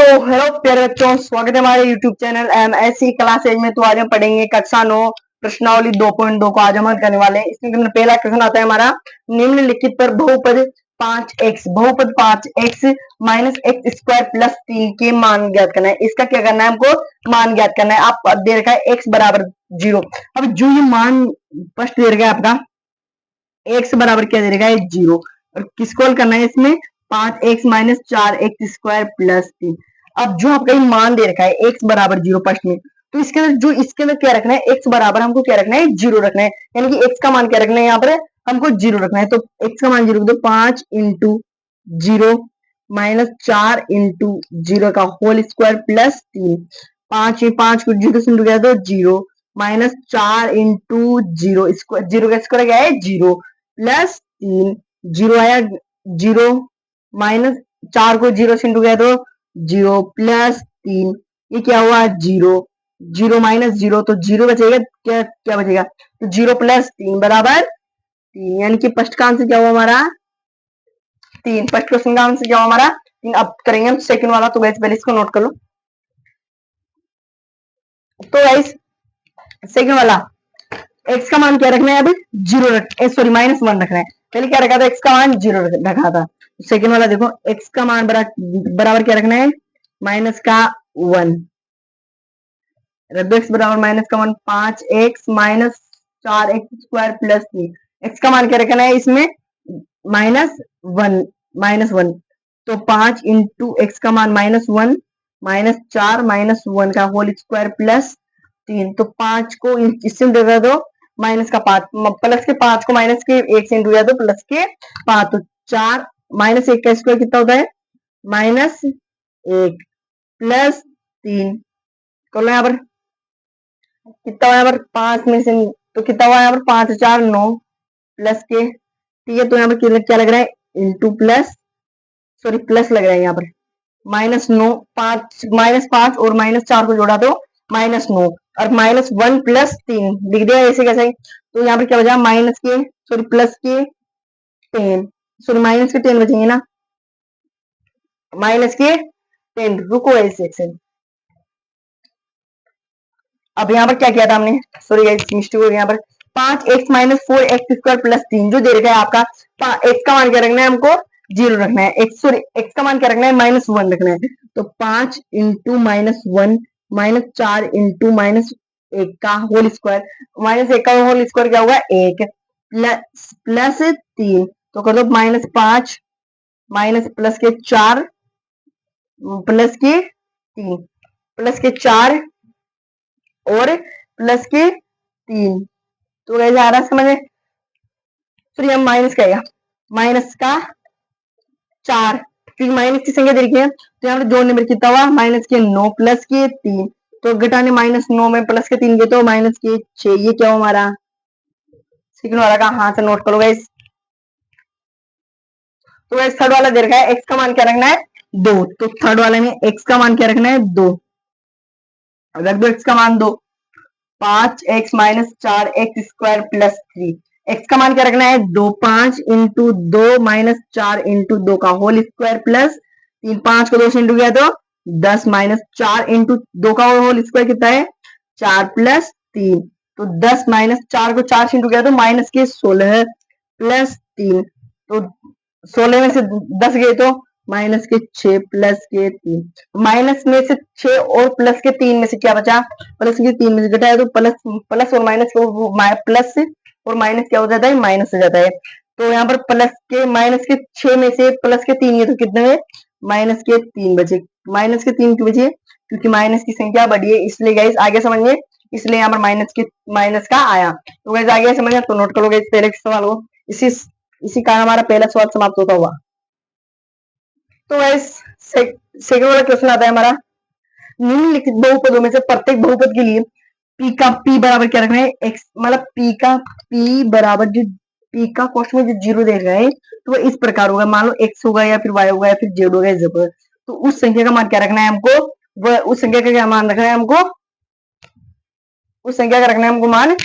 Hello प्यारे बच्चों, स्वागत है हमारे YouTube channel MSc class edge में। तो आज हम पढ़ेंगे कक्षा 9 प्रश्नावली 2.2 को आज हम हल करने वाले हैं। इसमें पहला क्वेश्चन आता है हमारा, निम्नलिखित पर बहुपद 5x minus x square plus 3 के मान ज्ञात करना है। इसका क्या करना है, हमको मान ज्ञात करना है। आप दे रखा है x बराबर 0। अब जो ये मान फर्स्ट दे रखा है आपका x बराबर क्या दे रखा है 0, और किसको हल करना है इसमें 5x minus 4x square plus 3। अब जो आपका ये मान दे रखा है x बराबर 0 फर्स्ट में, तो इसके अंदर जो इसके अंदर क्या रखना है, x बराबर हमको क्या रखना है 0 रखना है, यानी कि x का मान क्या रखना है यहाँ पर हमको 0 रखना है। तो x का मान 0 तो 5 इंटू 0 माइनस 4 इंटू 0 का होल स्क्वायर प्लस 3। 5 को 0 से इंटू किया तो 0 माइनस 4 इंटू 0 का स्क्वायर क्या है 0 प्लस 3। 0 आया 0 माइनस 4 को 0 से इंटू किया तो 0 प्लस 3। ये क्या हुआ 0 0 माइनस 0 तो 0 बचेगा, क्या क्या बचेगा तो 0 प्लस 3 बराबर 3, यानी कि फर्स्ट का आंसर क्या हुआ हमारा 3। फर्स्ट क्वेश्चन का आंसर क्या हुआ हमारा 3। अब करेंगे हम सेकंड वाला, तो गाइस पहले इसको नोट कर लो। तो गाइस सेकंड वाला x का मान क्या रखना है, अब 0 सॉरी -1 रखना है। पहले क्या रखा था, x का मान 0 रखा था। सेकंड वाला देखो, x का मान बराबर क्या रखना है माइनस का 1 रख दो। x बराबर माइनस का 1 5x minus 4x square plus 3। x का मान क्या रखना है इसमें -1 तो 5 इंटू एक्स का मान -1 माइनस 4 -1 का होल स्क्वायर प्लस 3। तो 5 को इससे दे दो माइनस का 5 प्लस के 5 को माइनस के 1 से इंटू किया तो प्लस के 5। तो 4 माइनस 1 का स्क्वायर कितना होता है -1 प्लस 3। कर लो यहाँ पर कितना हुआ, यहाँ पर 5 में से तो कितना हुआ यहाँ पर 5 4 9 प्लस के, ठीक है। तो यहाँ पर क्या लग रहा है इंटू प्लस सॉरी प्लस लग रहा है यहाँ पर -9 -5 और -4 को जोड़ा तो -9 और -1 प्लस 3 लिख दिया ऐसे कैसे। तो यहाँ पर क्या बचा माइनस के सॉरी प्लस के 10 सॉरी माइनस के 10 बचेंगे ना, माइनस के 10। रुको ऐसे सेक्शन। अब यहाँ पर क्या किया था हमने, सॉरी मिस्टेक हो गई यहाँ पर 5x minus 4x square plus 3 जो दे रखा है आपका। x का मान क्या रखना है हमको 0 रखना है, x का मान क्या रखना है -1 रखना है। तो 5 इंटू -1 माइनस 4 इंटू -1 का होल स्क्वायर, -1 का होल स्क्वायर क्या होगा 1 प्लस 3। तो कर दो -5 माइनस प्लस के 4 प्लस के 3 प्लस के 4 और प्लस के 3। तो कैसे आ रहा है समझ में, सॉरी हम माइनस का माइनस का 4 क्योंकि माइनस की संख्या दे रखी है। तो यहाँ पर जोड़ने में कितना हुआ माइनस के 9 प्लस के 3। तो घटाने -9 में प्लस के 3 के तो माइनस के 6। ये क्या हो हमारा सेकंड वाला का हाथ से नोट करो गाइस। तो गाइस थर्ड वाला दे रखा है x का मान क्या रखना है 2। तो थर्ड वाले में x का मान क्या रखना है 2, रख दो x का मान 2 5x minus 4x square plus 3। x का मान क्या रखना है 2 5 इंटू 2 माइनस 4 इंटू 2 का होल स्क्वायर प्लस 3। 5 को 2 से इंटू किया तो 10 माइनस 4 इंटू 2 का होल स्क्वायर कितना है 4 प्लस 3। तो 10 माइनस 4 को 4 से इंटू किया तो माइनस के 16 प्लस 3। तो 16 में से 10 गए तो माइनस के 6 प्लस के 3। माइनस में से 6 और प्लस के 3 में से क्या बचा, प्लस के 3 में से घटाया तो प्लस प्लस और माइनस प्लस और माइनस क्या हो जाता है माइनस हो जाता है। तो यहाँ पर प्लस के माइनस के 6 में से प्लस के 3 ये तो कितने में माइनस के 3 बचे। माइनस के 3 क्यों बचे, क्योंकि माइनस की संख्या बढ़ी है इसलिए गाइस आगे समझिए, इसलिए यहाँ पर माइनस का आया। तो गाइस आगे समझिए तो नोट करो गाइस पहले सवाल को। इसी कारण हमारा पहला सवाल समाप्त होता हुआ। तो गाइस सेकंड वाला क्वेश्चन आता है हमारा, निम्नलिखित बहुपदों में से प्रत्येक बहुपद के लिए p बराबर क्या रखना है x, मतलब p बराबर जो p का क्वेश्चन में जो 0 दे रहा है तो वो इस प्रकार होगा। मान लो x होगा या फिर y होगा या फिर z होगा या z। तो उस संख्या का मान क्या रखना है हमको, वह उस संख्या का क्या मान रखना है हमको, उस संख्या का रखना है हमको मान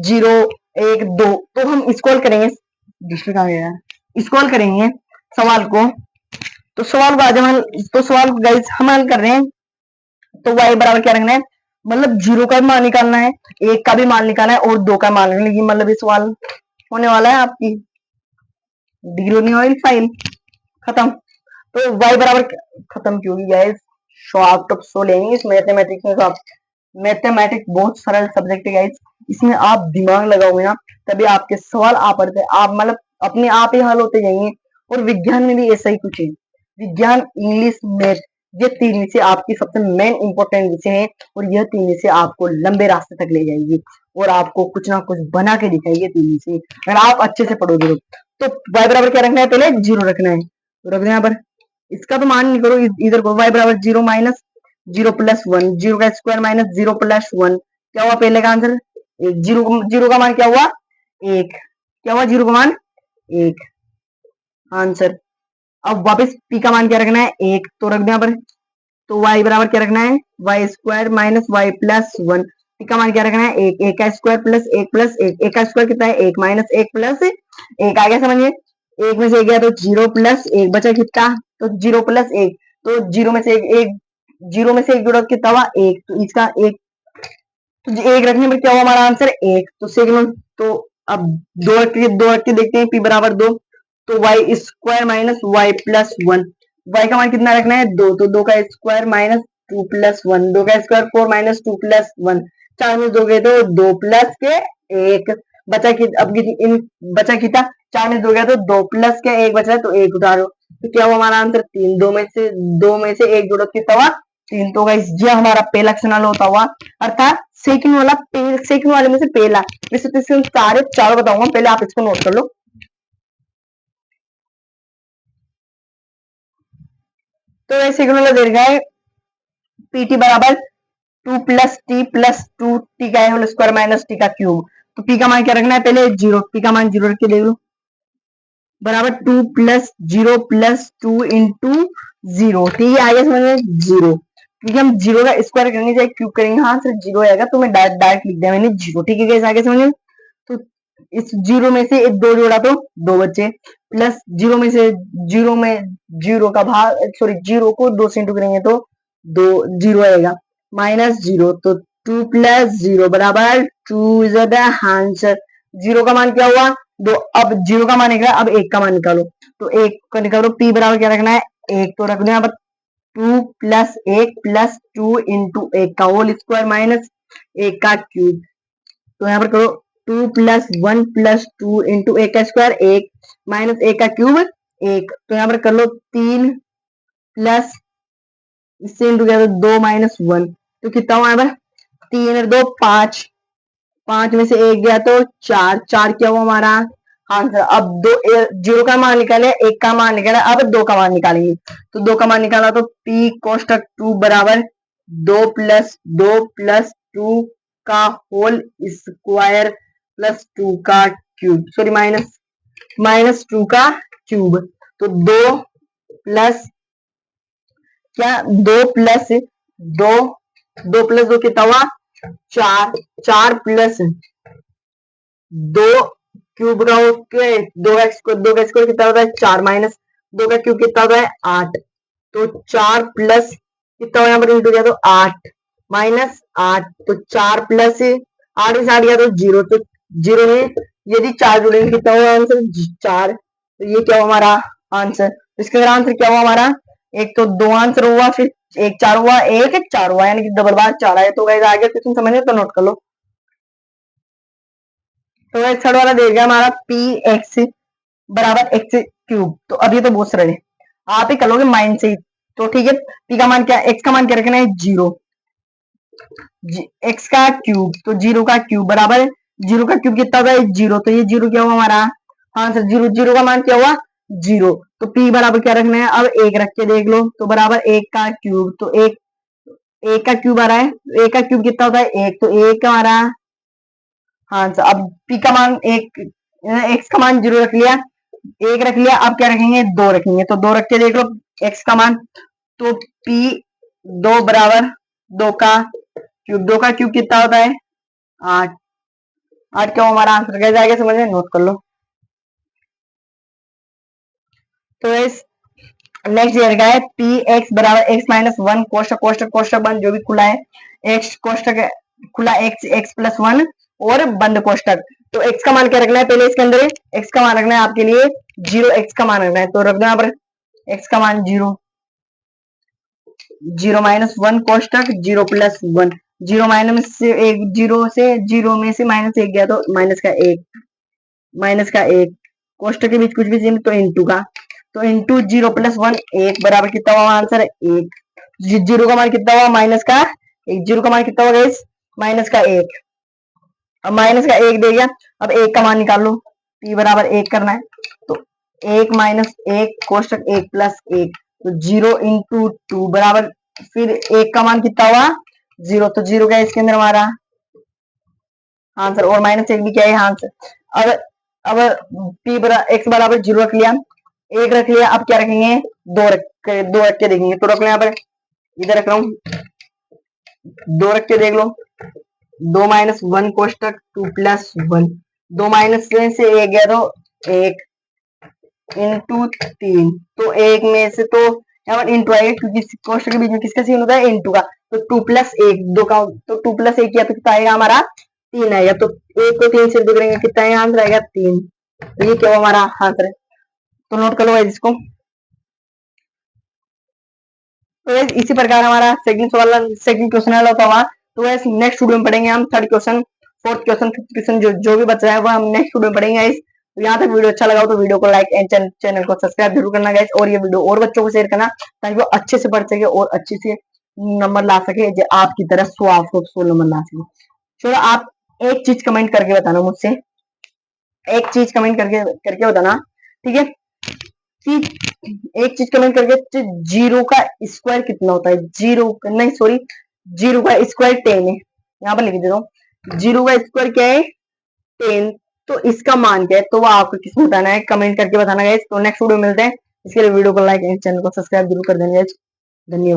0 1 2। तो हम स्क्रॉल करेंगे, डिस्ट्रिक्ट आ गया स्क्रॉल करेंगे सवाल को। तो सवाल को आज हम तो सवाल को गाइस हम हल कर रहे हैं। तो y बराबर क्या रखना है, मतलब 0 का भी मान निकालना है, 1 का भी मान निकालना है और 2 का मान निकालना है। मतलब ये सवाल होने वाला है आपकी डिग्री ऑयल फाइल खत्म। तो y बराबर खत्म क्यों होगी गाइस, शॉर्ट ऑफ सो लेंगे इस मैथमेटिक्स में। तो आप मैथमेटिक्स बहुत सरल सब्जेक्ट है गाइस, इसमें आप दिमाग लगाओगे ना तभी आपके सवाल आ पड़ते आप मतलब अपने आप ही हल होते जाएंगे। और विज्ञान में भी ऐसा ही कुछ है, विज्ञान इंग्लिश मैथ ये तीन विषय आपकी सबसे मेन इंपॉर्टेंट विषय है और यह तीन विषय आपको लंबे रास्ते तक ले जाएगी और आपको कुछ ना कुछ बना के दिखाएगी तीन विषय, अगर आप अच्छे से पढ़ोगे। तो y बराबर क्या रखना है, पहले 0 रखना है, तो रख देना यहाँ पर। इसका तो मान नहीं करो, इधर को y बराबर 0 माइनस 0 प्लस 1, 0 का स्क्वायर माइनस 0 प्लस 1, क्या हुआ पहले का आंसर, 0 का मान क्या हुआ 1, क्या हुआ 0 का मान 1 आंसर। अब वापस p का मान क्या रखना है 1, तो रख दे यहाँ पर। तो y बराबर क्या रखना है Y square minus Y plus 1, p का मान क्या रखना है 1, 1 का स्क्वायर प्लस 1 प्लस 1, 1 का स्क्वायर कितना है 1 माइनस 1 प्लस 1 आ गया समझिए। 1 में से 1 गया तो 0 प्लस 1 बचा कितना, तो 0 प्लस 1, तो 0 में से 1 0 में से 1 जुड़ा कितना हुआ 1, तो इसका 1, तो 1 रखने पर क्या हुआ हमारा आंसर 1, तो सेकंड। तो अब दो रख के देखते हैं, p बराबर 2, तो Y square minus Y plus 1, Y का मान कितना रखना है 2, तो 2 का स्क्वायर माइनस 2 प्लस 1, 2 का स्क्वायर 4 माइनस 2 प्लस 1, 4 में 2 गए तो 2 प्लस के 1 बचा कि अब इन बचा कितना 4 में 2 गया तो 2 प्लस के 1 बचा है, तो 1 उतारो, तो क्या हुआ हमारा आंसर 3, 2 में से 1 जोड़ो कितना हुआ 3। तो गाइस ये हमारा पहला ऑप्शन होता हुआ, अर्थात सेकंड वाले में से पहला। वैसे तो इसके सारे चारों बताऊंगा, पहले आप इसको नोट कर लो। तो ये सेकंड वाला दे रखा है पीटी बराबर 2 प्लस टी प्लस 2 टी का होल स्क्वायर माइनस टी का क्यूब। तो पी का मान क्या रखना है पहले 0, पी का मान 0 रख के देख लो, बराबर 2 प्लस 0 प्लस 2 इंटू 0, ठीक है आगे समझ में 0, क्योंकि हम 0 का स्क्वायर करेंगे चाहे क्यूब करेंगे, हाँ सिर्फ 0 आएगा, तो मैं डायरेक्ट लिख दिया मैंने 0, ठीक है कैसे आगे समझ में। तो इस 0 में से एक 2 जोड़ा तो 2 बच्चे, प्लस 0 में से 0 में 0 का भाग सॉरी 0 को 2 से इंटू करेंगे तो 2 0 आएगा, माइनस 0, तो 2 प्लस 0 बराबर 2 इज द आंसर। 0 का मान क्या हुआ 2, अब 0 का मान निकला, अब 1 का मान निकालो, तो 1 का निकालो, p बराबर क्या रखना है 1, तो रख दो यहाँ पर 2 प्लस 1 प्लस 2 इंटू 1 का होल स्क्वायर माइनस 1 का क्यूब, तो यहाँ पर करो 2 प्लस 1 प्लस 2 इंटू 1 का स्क्वायर 1 माइनस 1 का क्यूब 1, तो यहाँ पर कर लो 3 प्लस इससे इंटू किया तो 2 माइनस 1, तो कितना हुआ यहाँ पर 3 और 2 5, 5 में से 1 गया तो 4, 4 क्या हुआ हमारा आंसर। अब 0 का मान निकाले 1 का मान निकाला, अब 2 का मान निकालेंगे, तो 2 का मान निकाला तो p कोष्टक 2 बराबर 2 प्लस 2 का होल स्क्वायर प्लस 2 का क्यूब सॉरी माइनस माइनस 2 का क्यूब, तो 2 प्लस क्या 2 2 प्लस 2 कितना हुआ 4, 4 प्लस 2 क्यूब का ओके 2 का स्क्वायर कितना होता है 4 माइनस 2 का क्यूब कितना होता है 8, तो 4 प्लस कितना यहाँ पर इंटू किया तो 8 माइनस 8, तो 4 प्लस 8 में से 8 गया तो 0, तो 0 में यदि 4 जुड़ेंगे कितना हुआ आंसर 4, तो ये क्या हुआ हमारा आंसर। तो इसका आंसर क्या हुआ हमारा, एक तो 2 आंसर हुआ, फिर एक 4 हुआ, एक 4 हुआ, यानी कि डबल बार 4 आया। तो गाइस आगे क्वेश्चन समझने तो नोट कर लो। तो थर्ड वाला दे गया हमारा पी एक्स बराबर एक्स क्यूब, तो अब ये तो बहुत सरल है, आप ही कर लोगे माइंड से ही। तो ठीक है पी का मान क्या एक्स का मान क्या रखना है 0, एक्स का क्यूब तो 0 का क्यूब बराबर 0 का क्यूब कितना होगा 0, तो ये 0 क्या हुआ हमारा आंसर, 0 0 का मान क्या हुआ 0, तो p बराबर क्या रखना है अब 1 रख के देख लो, तो बराबर 1 का क्यूब, तो 1 का क्यूब आ रहा है, 1 का क्यूब कितना होता है 1, तो 1 हमारा आंसर। अब p का मान 1 x का मान 0 रख लिया, 1 रख लिया, अब क्या रखेंगे 2 रखेंगे, तो 2 रख के देख लो x का मान, तो p 2 बराबर 2 का क्यूब, 2 का क्यूब कितना होता है 8, 8 क्या हमारा आंसर कैसे आगे समझ में नोट कर लो। तो इस नेक्स्ट दे रखा है पी एक्स बराबर एक्स माइनस वन कोष्टक कोष्टक कोष्टक बंद जो भी खुला है एक्स कोष्टक खुला एक्स एक्स प्लस वन और बंद कोष्टक। तो एक्स का मान क्या रखना है पहले इसके अंदर एक्स का मान रखना है आपके लिए जीरो एक्स का मान रखना है तो रख दो यहाँ पर एक्स का मान जीरो जीरो माइनस वन कोष्टक zero plus one zero minus से एक जीरो में से माइनस एक गया तो माइनस का एक कोष्टक के बीच कुछ भी चिन्ह तो इंटू का तो इंटू जीरो प्लस वन एक बराबर कितना हुआ आंसर एक जीरो का मान कितना हुआ माइनस का एक जीरो का मान कितना होगा इस माइनस का एक अब माइनस का एक दे गया अब एक का मान निकाल लो पी बराबर एक करना है तो एक माइनस एक कोष्टक एक प्लस एक तो जीरो इंटू टू बराबर फिर एक का मान कितना हुआ जीरो तो जीरो क्या है इसके अंदर हमारा आंसर और माइनस एक भी क्या है आंसर। अब पी बराबर एक्स बराबर जीरो रख लिया एक रख लिया अब क्या रखेंगे दो रख के देखेंगे तो रख लो यहाँ पर इधर रख रहा हूँ दो रख के देख लो दो माइनस वन कोष्टक टू प्लस वन दो माइनस से एक गया तो एक इंटू तीन तो एक में से तो यहाँ पर इंटू आएगा क्योंकि कोष्टक के बीच में किसका सीन होता है इंटू का तो टू प्लस एक दो का तो टू प्लस एक किया तो कितना आएगा हमारा तीन आएगा तो एक को तीन से करेंगे कितना है आंसर आएगा तीन तो ये क्या हमारा आंसर है तो नोट कर लो इसको। तो इसी प्रकार हमारा सेकंड क्वेश्चन हल होता हुआ तो नेक्स्ट वीडियो में पढ़ेंगे हम third question fourth question fifth question जो भी बच रहा है वो हम नेक्स्ट वीडियो में पढ़ेंगे इस तो यहाँ तक वीडियो अच्छा लगा हो तो वीडियो को लाइक एंड चैनल को सब्सक्राइब जरूर करना गाइस और ये वीडियो और बच्चों को शेयर करना ताकि वो अच्छे से पढ़ सके और अच्छे से नंबर ला सके जो आपकी तरह 100 नंबर ला सके। चलो आप एक चीज कमेंट करके बताना मुझसे एक चीज कमेंट करके करके बताना ठीक है कि एक चीज कमेंट करके जीरो का स्क्वायर कितना होता है जीरो नहीं सॉरी जीरो का स्क्वायर 10 है यहाँ पर लिख देता हूँ जीरो का स्क्वायर क्या है 10 तो इसका मान क्या है तो वो आपको किसमें बताना है कमेंट करके बताना गाइस तो नेक्स्ट वीडियो मिलते हैं इसके लिए वीडियो को लाइक एंड चैनल को सब्सक्राइब जरूर कर देना गाइस धन्यवाद।